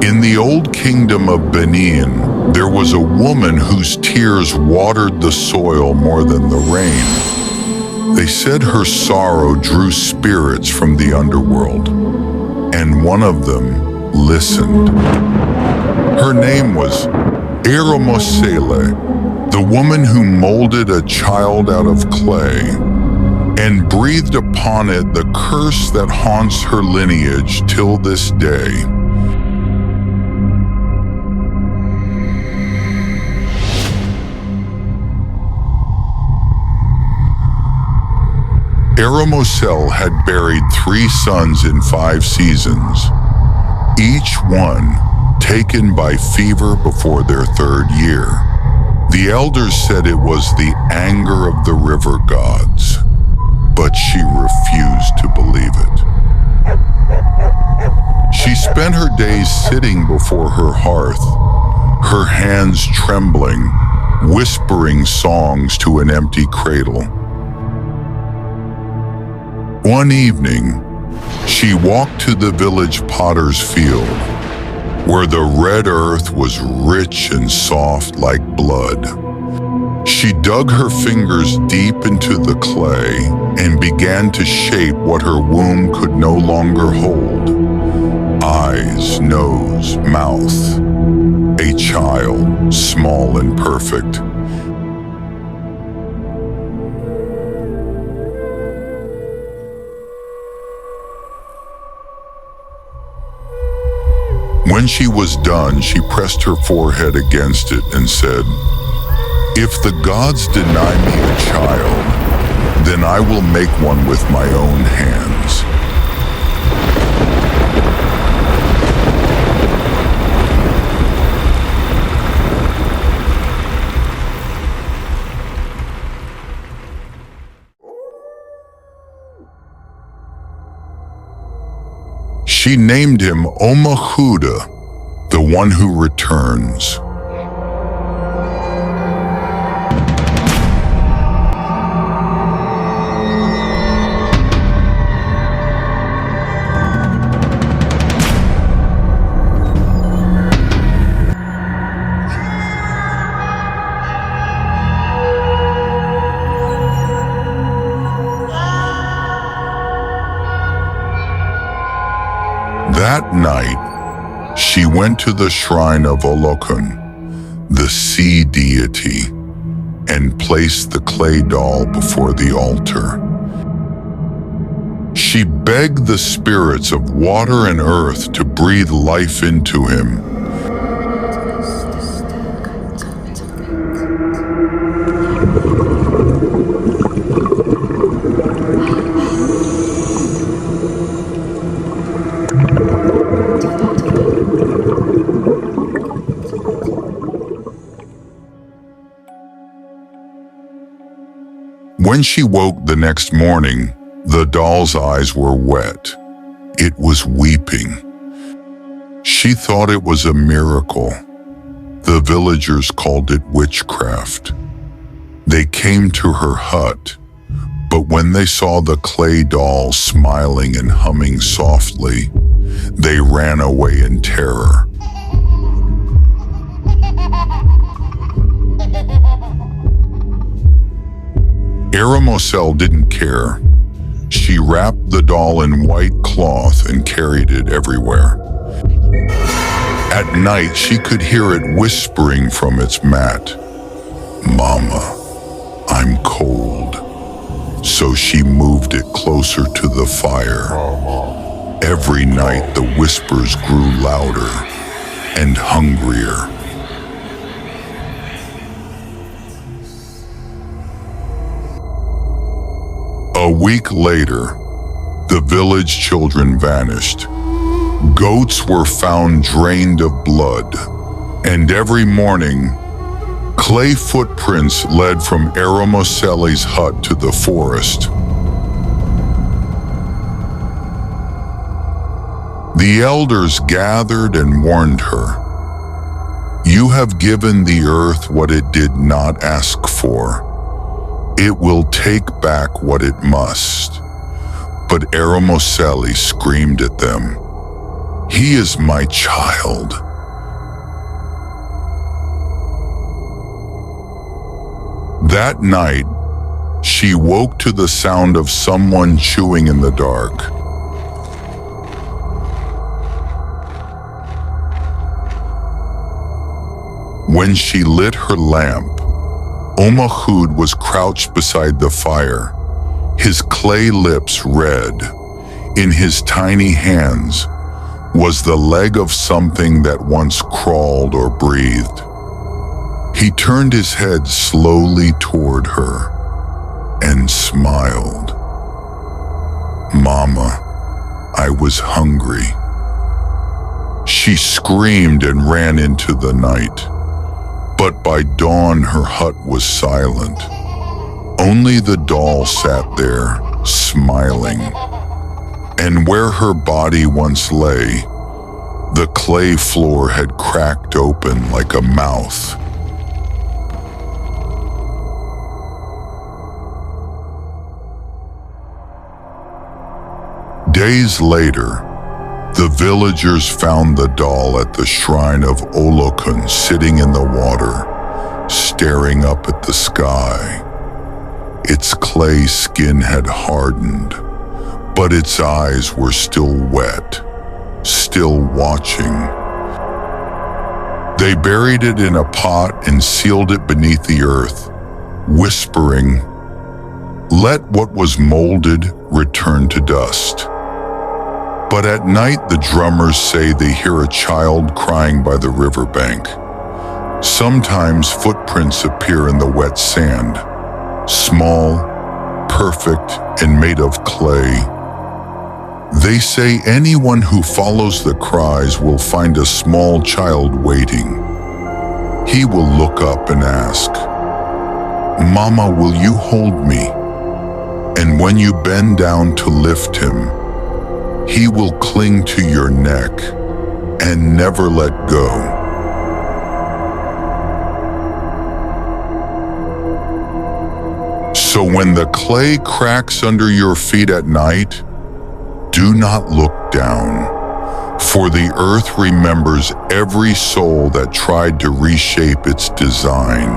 In the old kingdom of Benin, there was a woman whose tears watered the soil more than the rain. They said her sorrow drew spirits from the underworld, and one of them listened. Her name was Eramosele, the woman who molded a child out of clay and breathed upon it the curse that haunts her lineage till this day. Eramosele had buried 3 sons in 5 seasons, each one taken by fever before their 3rd year. The elders said it was the anger of the river gods, but she refused to believe it. She spent her days sitting before her hearth, her hands trembling, whispering songs to an empty cradle. One evening, she walked to the village potter's field, where the red earth was rich and soft like blood. She dug her fingers deep into the clay and began to shape what her womb could no longer hold. Eyes, nose, mouth. A child, small and perfect. When she was done, she pressed her forehead against it and said, "If the gods deny me a child, then I will make one with my own hands." She named him Omahuda, the one who returns. That night, she went to the shrine of Olokun, the sea deity, and placed the clay doll before the altar. She begged the spirits of water and earth to breathe life into him. When she woke the next morning, the doll's eyes were wet. It was weeping. She thought it was a miracle. The villagers called it witchcraft. They came to her hut, but when they saw the clay doll smiling and humming softly, they ran away in terror. Eramosele didn't care. She wrapped the doll in white cloth and carried it everywhere. At night, she could hear it whispering from its mat, "Mama, I'm cold." So she moved it closer to the fire. Every night, the whispers grew louder and hungrier. A week later, the village children vanished. Goats were found drained of blood, and every morning, clay footprints led from Eramosele's hut to the forest. The elders gathered and warned her, "You have given the earth what it did not ask for. It will take back what it must." But Eramosele screamed at them, He is my child. That night, she woke to the sound of someone chewing in the dark. When she lit her lamp, Omahud was crouched beside the fire, his clay lips red. In his tiny hands was the leg of something that once crawled or breathed. He turned his head slowly toward her and smiled. "Mama, I was hungry." She screamed and ran into the night. But by dawn her hut was silent. Only the doll sat there, smiling. And where her body once lay, the clay floor had cracked open like a mouth. Days later, the villagers found the doll at the shrine of Olokun sitting in the water, staring up at the sky. Its clay skin had hardened, but its eyes were still wet, still watching. They buried it in a pot and sealed it beneath the earth, whispering, "Let what was molded return to dust." But at night the drummers say they hear a child crying by the riverbank. Sometimes footprints appear in the wet sand, small, perfect, and made of clay. They say anyone who follows the cries will find a small child waiting. He will look up and ask, "Mama, will you hold me?" And when you bend down to lift him, he will cling to your neck and never let go. So when the clay cracks under your feet at night, do not look down, for the earth remembers every soul that tried to reshape its design.